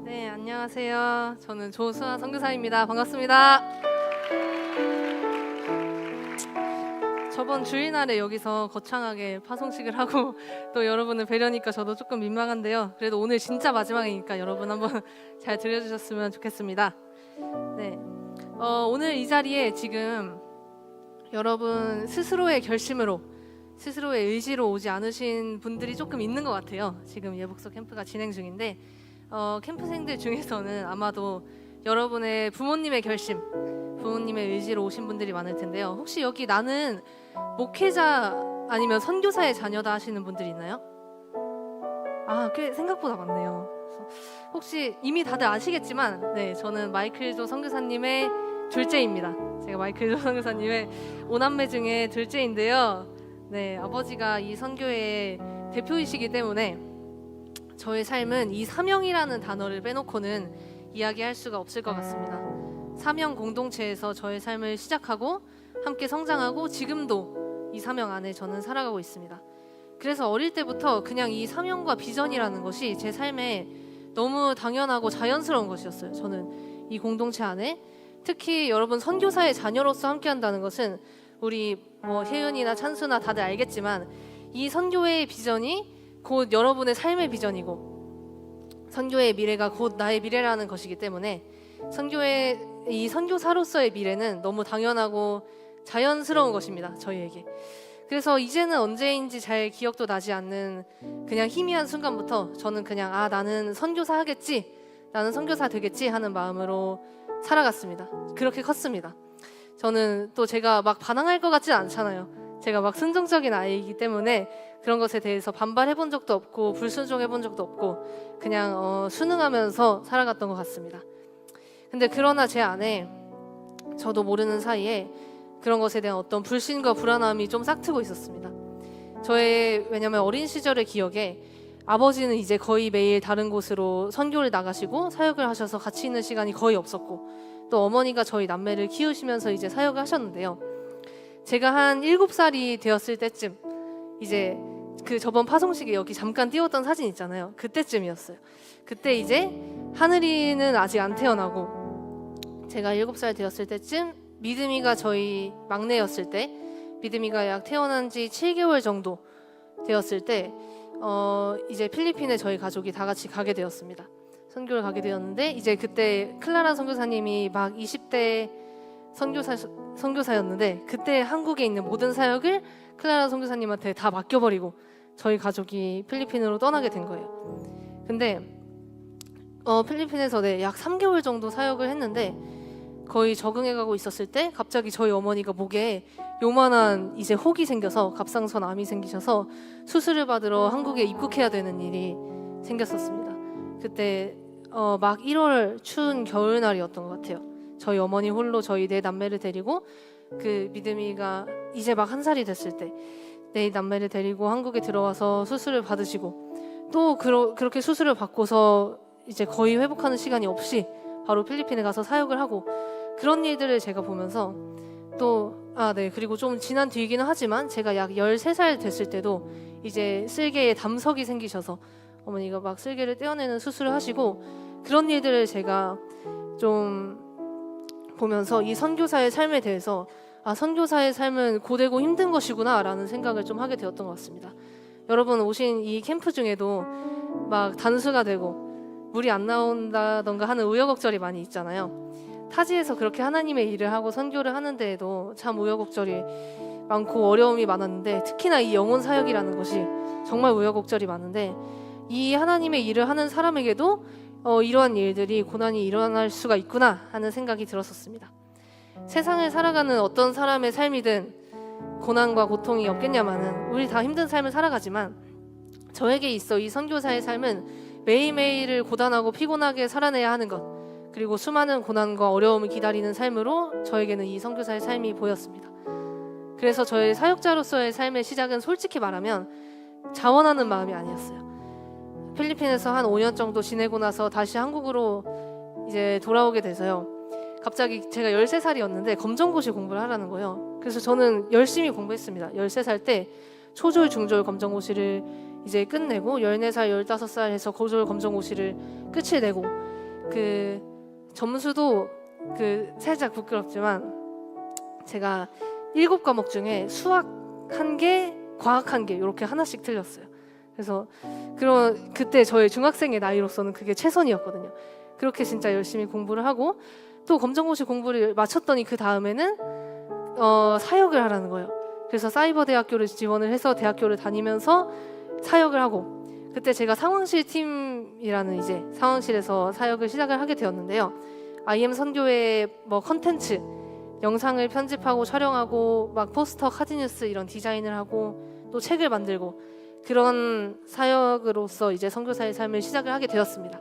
네, 안녕하세요. 저는 조수아 선교사입니다. 반갑습니다. 저번 주일날에 여기서 거창하게 파송식을 하고 또 여러분을 뵈려니까 저도 조금 민망한데요. 그래도 오늘 진짜 마지막이니까 여러분 한번 잘 들려주셨으면 좋겠습니다. 네, 오늘 이 자리에 지금 여러분 스스로의 결심으로, 스스로의 의지로 오지 않으신 분들이 조금 있는 것 같아요. 지금 예복서 캠프가 진행 중인데 캠프생들 중에서는 아마도 여러분의 부모님의 결심, 부모님의 의지로 오신 분들이 많을 텐데요. 혹시 여기 나는 목회자 아니면 선교사의 자녀다 하시는 분들이 있나요? 꽤 생각보다 많네요. 혹시 이미 다들 아시겠지만 저는 마이클 조 선교사님의 둘째입니다. 제가 마이클 조 선교사님의 5남매 중에 둘째인데요. 아버지가 이 선교의 대표이시기 때문에 저의 삶은 이 사명이라는 단어를 빼놓고는 이야기할 수가 없을 것 같습니다. 사명 공동체에서 저의 삶을 시작하고 함께 성장하고 지금도 이 사명 안에 저는 살아가고 있습니다. 그래서 어릴 때부터 그냥 이 사명과 비전이라는 것이 제 삶에 너무 당연하고 자연스러운 것이었어요. 저는 이 공동체 안에 특히 여러분 선교사의 자녀로서 함께 한다는 것은 우리 혜은이나 찬수나 다들 알겠지만 이 선교의 비전이 곧 여러분의 삶의 비전이고 선교의 미래가 곧 나의 미래라는 것이기 때문에 이 선교사로서의 미래는 너무 당연하고 자연스러운 것입니다. 저희에게. 그래서 이제는 언제인지 잘 기억도 나지 않는 그냥 희미한 순간부터 저는 그냥 나는 선교사 하겠지, 나는 선교사 되겠지 하는 마음으로 살아갔습니다. 그렇게 컸습니다. 저는 또 제가 막 반항할 것 같진 않잖아요. 제가 막 순종적인 아이이기 때문에 그런 것에 대해서 반발해본 적도 없고 불순종해본 적도 없고 그냥 순응하면서 살아갔던 것 같습니다. 근데 그러나 제 안에 저도 모르는 사이에 그런 것에 대한 어떤 불신과 불안함이 좀 싹트고 있었습니다. 왜냐면 어린 시절의 기억에 아버지는 이제 거의 매일 다른 곳으로 선교를 나가시고 사역을 하셔서 같이 있는 시간이 거의 없었고 또 어머니가 저희 남매를 키우시면서 이제 사역을 하셨는데요. 제가 한 7살이 되었을 때쯤 이제 그 저번 파송식에 여기 잠깐 띄웠던 사진 있잖아요. 그때쯤이었어요. 그때 이제 하늘이는 아직 안 태어나고 제가 7살 되었을 때쯤 믿음이가 저희 막내였을 때 믿음이가 약 태어난 지 7개월 정도 되었을 때 이제 필리핀에 저희 가족이 다 같이 가게 되었습니다. 선교를 가게 되었는데 이제 그때 클라라 선교사님이 막 20대 선교사였는데 그때 한국에 있는 모든 사역을 클라라 선교사님한테 다 맡겨버리고 저희 가족이 필리핀으로 떠나게 된 거예요. 근데 필리핀에서 약 3개월 정도 사역을 했는데 거의 적응해가고 있었을 때 갑자기 저희 어머니가 목에 요만한 이제 혹이 생겨서 갑상선 암이 생기셔서 수술을 받으러 한국에 입국해야 되는 일이 생겼었습니다. 그때 막 1월 추운 겨울날이었던 것 같아요. 저희 어머니 홀로 저희 4남매를 데리고 그 믿음이가 이제 막 1살이 됐을 때 4남매를 데리고 한국에 들어와서 수술을 받으시고 또 그렇게 수술을 받고서 이제 거의 회복하는 시간이 없이 바로 필리핀에 가서 사역을 하고 그런 일들을 제가 보면서 그리고 좀 지난 뒤이기는 하지만 제가 약 13살 됐을 때도 이제 쓸개에 담석이 생기셔서 어머니가 막 쓸개를 떼어내는 수술을 하시고 그런 일들을 제가 좀 보면서 이 선교사의 삶에 대해서 선교사의 삶은 고되고 힘든 것이구나 라는 생각을 좀 하게 되었던 것 같습니다. 여러분 오신 이 캠프 중에도 막 단수가 되고 물이 안 나온다던가 하는 우여곡절이 많이 있잖아요. 타지에서 그렇게 하나님의 일을 하고 선교를 하는 데에도 참 우여곡절이 많고 어려움이 많았는데 특히나 이 영혼 사역이라는 것이 정말 우여곡절이 많은데 이 하나님의 일을 하는 사람에게도 이러한 일들이 고난이 일어날 수가 있구나 하는 생각이 들었었습니다. 세상을 살아가는 어떤 사람의 삶이든 고난과 고통이 없겠냐마는 우리 다 힘든 삶을 살아가지만 저에게 있어 이 선교사의 삶은 매일매일을 고단하고 피곤하게 살아내야 하는 것 그리고 수많은 고난과 어려움을 기다리는 삶으로 저에게는 이 선교사의 삶이 보였습니다. 그래서 저의 사역자로서의 삶의 시작은 솔직히 말하면 자원하는 마음이 아니었어요. 필리핀에서 한 5년 정도 지내고 나서 다시 한국으로 이제 돌아오게 돼서요. 갑자기 제가 13살이었는데 검정고시 공부를 하라는 거예요. 그래서 저는 열심히 공부했습니다. 13살 때 초졸, 중졸 검정고시를 이제 끝내고 14살, 15살 해서 고졸 검정고시를 끝을 내고 그 점수도 살짝 부끄럽지만 제가 7과목 중에 수학 1개, 과학 1개 이렇게 하나씩 틀렸어요. 그래서 그때 저의 중학생의 나이로서는 그게 최선이었거든요. 그렇게 진짜 열심히 공부를 하고 또 검정고시 공부를 마쳤더니 그 다음에는 사역을 하라는 거예요. 그래서 사이버대학교를 지원을 해서 대학교를 다니면서 사역을 하고, 그때 제가 상황실 팀이라는 이제 상황실에서 사역을 시작을 하게 되었는데요. IM 선교의 뭐 컨텐츠 영상을 편집하고 촬영하고 막 포스터, 카드뉴스 이런 디자인을 하고 또 책을 만들고 그런 사역으로서 이제 선교사의 삶을 시작을 하게 되었습니다.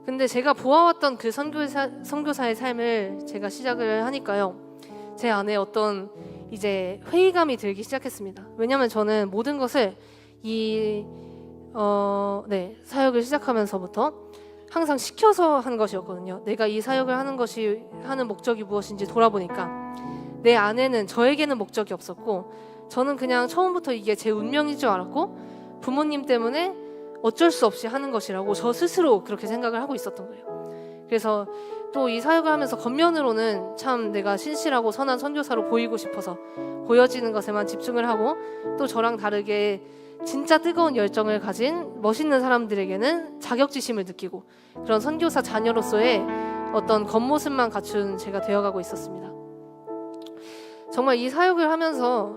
근데 제가 보아왔던 그 선교사의 삶을 제가 시작을 하니까요, 제 안에 어떤 이제 회의감이 들기 시작했습니다. 왜냐하면 저는 모든 것을 사역을 시작하면서부터 항상 시켜서 한 것이었거든요. 내가 이 사역을 하는 목적이 무엇인지 돌아보니까 내 안에는, 저에게는 목적이 없었고, 저는 그냥 처음부터 이게 제 운명인 줄 알았고 부모님 때문에 어쩔 수 없이 하는 것이라고 저 스스로 그렇게 생각을 하고 있었던 거예요. 그래서 또 이 사역을 하면서 겉면으로는 참 내가 신실하고 선한 선교사로 보이고 싶어서 보여지는 것에만 집중을 하고, 또 저랑 다르게 진짜 뜨거운 열정을 가진 멋있는 사람들에게는 자격지심을 느끼고 그런 선교사 자녀로서의 어떤 겉모습만 갖춘 제가 되어가고 있었습니다. 정말 이 사역을 하면서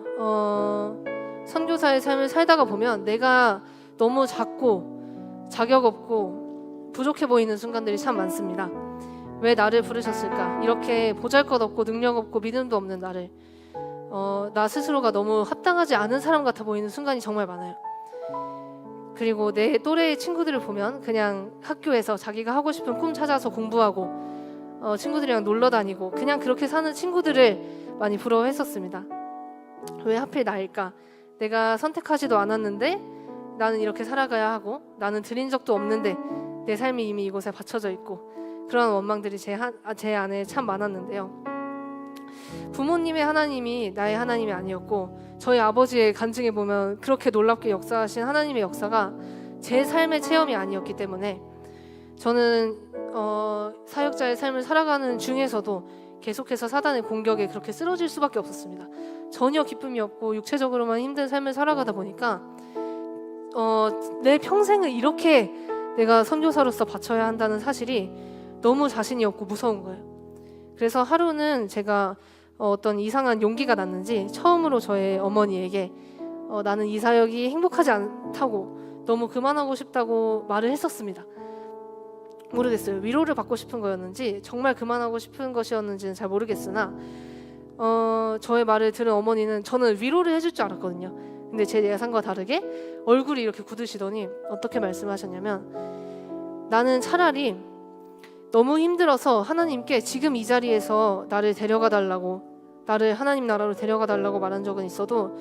선교사의 삶을 살다가 보면 내가 너무 작고 자격 없고 부족해 보이는 순간들이 참 많습니다. 왜 나를 부르셨을까? 이렇게 보잘것없고 능력 없고 믿음도 없는 나를 나 스스로가 너무 합당하지 않은 사람 같아 보이는 순간이 정말 많아요. 그리고 내 또래의 친구들을 보면 그냥 학교에서 자기가 하고 싶은 꿈 찾아서 공부하고 친구들이랑 놀러 다니고 그냥 그렇게 사는 친구들을 많이 부러워했었습니다. 왜 하필 나일까? 내가 선택하지도 않았는데 나는 이렇게 살아가야 하고, 나는 드린 적도 없는데 내 삶이 이미 이곳에 바쳐져 있고, 그런 원망들이 제 안에 참 많았는데요. 부모님의 하나님이 나의 하나님이 아니었고, 저희 아버지의 간증에 보면 그렇게 놀랍게 역사하신 하나님의 역사가 제 삶의 체험이 아니었기 때문에 저는 사역자의 삶을 살아가는 중에서도 계속해서 사단의 공격에 그렇게 쓰러질 수밖에 없었습니다. 전혀 기쁨이 없고 육체적으로만 힘든 삶을 살아가다 보니까 내 평생을 이렇게 내가 선교사로서 바쳐야 한다는 사실이 너무 자신이 없고 무서운 거예요. 그래서 하루는 제가 어떤 이상한 용기가 났는지 처음으로 저의 어머니에게 나는 이 사역이 행복하지 않다고 너무 그만하고 싶다고 말을 했었습니다. 모르겠어요. 위로를 받고 싶은 거였는지 정말 그만하고 싶은 것이었는지는 잘 모르겠으나 저의 말을 들은 어머니는, 저는 위로를 해줄 줄 알았거든요. 근데 제 예상과 다르게 얼굴이 이렇게 굳으시더니 어떻게 말씀하셨냐면, 나는 차라리 너무 힘들어서 하나님께 지금 이 자리에서 나를 데려가 달라고, 나를 하나님 나라로 데려가 달라고 말한 적은 있어도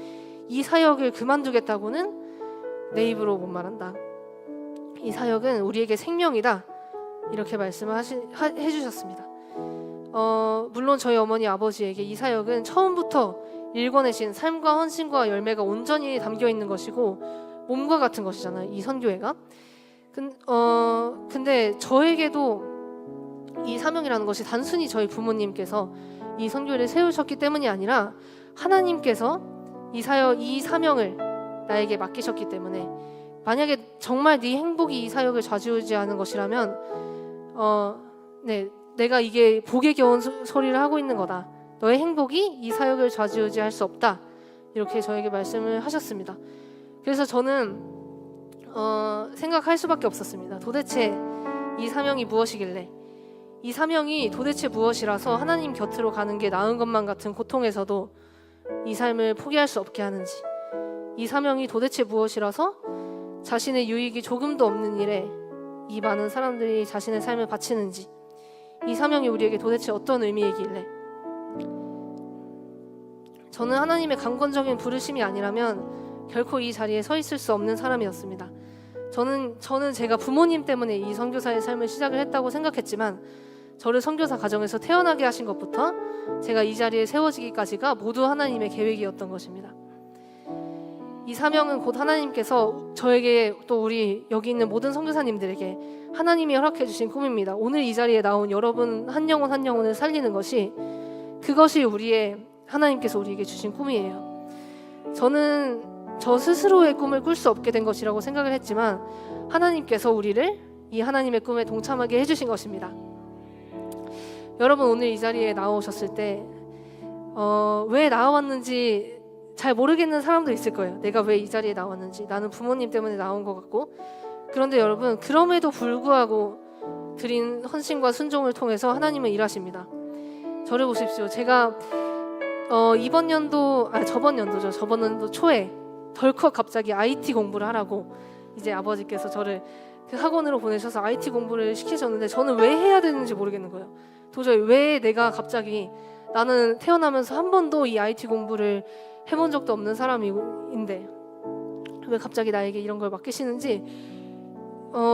이 사역을 그만두겠다고는 내 입으로 못 말한다. 이 사역은 우리에게 생명이다. 이렇게 말씀을 해주셨습니다. 물론 저희 어머니 아버지에게 이 사역은 처음부터 일궈내신 삶과 헌신과 열매가 온전히 담겨 있는 것이고 몸과 같은 것이잖아요, 이 선교회가. 근데 저에게도 이 사명이라는 것이 단순히 저희 부모님께서 이 선교회를 세우셨기 때문이 아니라 하나님께서 이 사명을 나에게 맡기셨기 때문에, 만약에 정말 네 행복이 이 사역을 좌지우지하는 것이라면 내가 이게 복에 겨운 소리를 하고 있는 거다. 너의 행복이 이 사역을 좌지우지할 수 없다. 이렇게 저에게 말씀을 하셨습니다. 그래서 저는 생각할 수밖에 없었습니다. 도대체 이 사명이 무엇이길래, 이 사명이 도대체 무엇이라서 하나님 곁으로 가는 게 나은 것만 같은 고통에서도 이 삶을 포기할 수 없게 하는지, 이 사명이 도대체 무엇이라서 자신의 유익이 조금도 없는 일에 이 많은 사람들이 자신의 삶을 바치는지, 이 사명이 우리에게 도대체 어떤 의미이길래. 저는 하나님의 강권적인 부르심이 아니라면 결코 이 자리에 서 있을 수 없는 사람이었습니다. 저는 제가 부모님 때문에 이 선교사의 삶을 시작을 했다고 생각했지만, 저를 선교사 가정에서 태어나게 하신 것부터 제가 이 자리에 세워지기까지가 모두 하나님의 계획이었던 것입니다. 이 사명은 곧 하나님께서 저에게 또 우리 여기 있는 모든 선교사님들에게 하나님이 허락해 주신 꿈입니다. 오늘 이 자리에 나온 여러분 한 영혼 한 영혼을 살리는 것이, 그것이 하나님께서 우리에게 주신 꿈이에요. 저는 저 스스로의 꿈을 꿀 수 없게 된 것이라고 생각을 했지만 하나님께서 우리를 이 하나님의 꿈에 동참하게 해주신 것입니다. 여러분 오늘 이 자리에 나오셨을 때 왜 나왔는지 잘 모르겠는 사람도 있을 거예요. 내가 왜 이 자리에 나왔는지, 나는 부모님 때문에 나온 것 같고. 그런데 여러분, 그럼에도 불구하고 드린 헌신과 순종을 통해서 하나님은 일하십니다. 저를 보십시오. 제가 저번 연도 초에 덜컥 갑자기 IT 공부를 하라고 이제 아버지께서 저를 그 학원으로 보내셔서 IT 공부를 시키셨는데, 저는 왜 해야 되는지 모르겠는 거예요. 도저히 왜 내가 갑자기, 나는 태어나면서 한 번도 이 IT 공부를 해본 적도 없는 사람인데 왜 갑자기 나에게 이런 걸 맡기시는지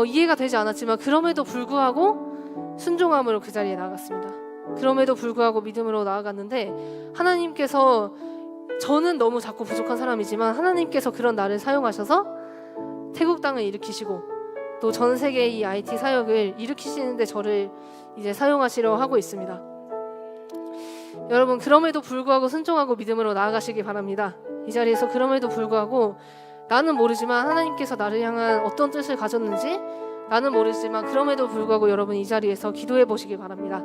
이해가 되지 않았지만, 그럼에도 불구하고 순종함으로 그 자리에 나아갔습니다. 그럼에도 불구하고 믿음으로 나아갔는데, 하나님께서, 저는 너무 작고 부족한 사람이지만 하나님께서 그런 나를 사용하셔서 태국 땅을 일으키시고 또 전 세계의 이 IT 사역을 일으키시는데 저를 이제 사용하시려 하고 있습니다. 여러분, 그럼에도 불구하고 순종하고 믿음으로 나아가시기 바랍니다. 이 자리에서 그럼에도 불구하고, 나는 모르지만 하나님께서 나를 향한 어떤 뜻을 가졌는지 나는 모르지만 그럼에도 불구하고 여러분 이 자리에서 기도해 보시기 바랍니다.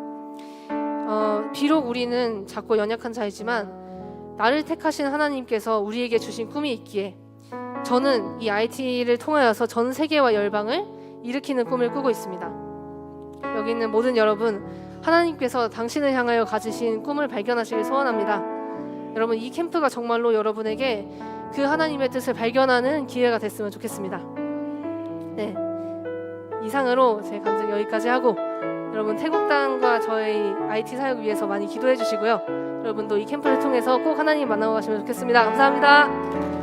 비록 우리는 작고 연약한 자이지만 나를 택하신 하나님께서 우리에게 주신 꿈이 있기에 저는 이 IT를 통하여서 전 세계와 열방을 일으키는 꿈을 꾸고 있습니다. 여기 있는 모든 여러분, 하나님께서 당신을 향하여 가지신 꿈을 발견하시길 소원합니다. 여러분, 이 캠프가 정말로 여러분에게 그 하나님의 뜻을 발견하는 기회가 됐으면 좋겠습니다. 네, 이상으로 제 감정 여기까지 하고, 여러분 태국 땅과 저희 IT 사역 위해서 많이 기도해 주시고요. 여러분도 이 캠프를 통해서 꼭 하나님 만나고 가시면 좋겠습니다. 감사합니다.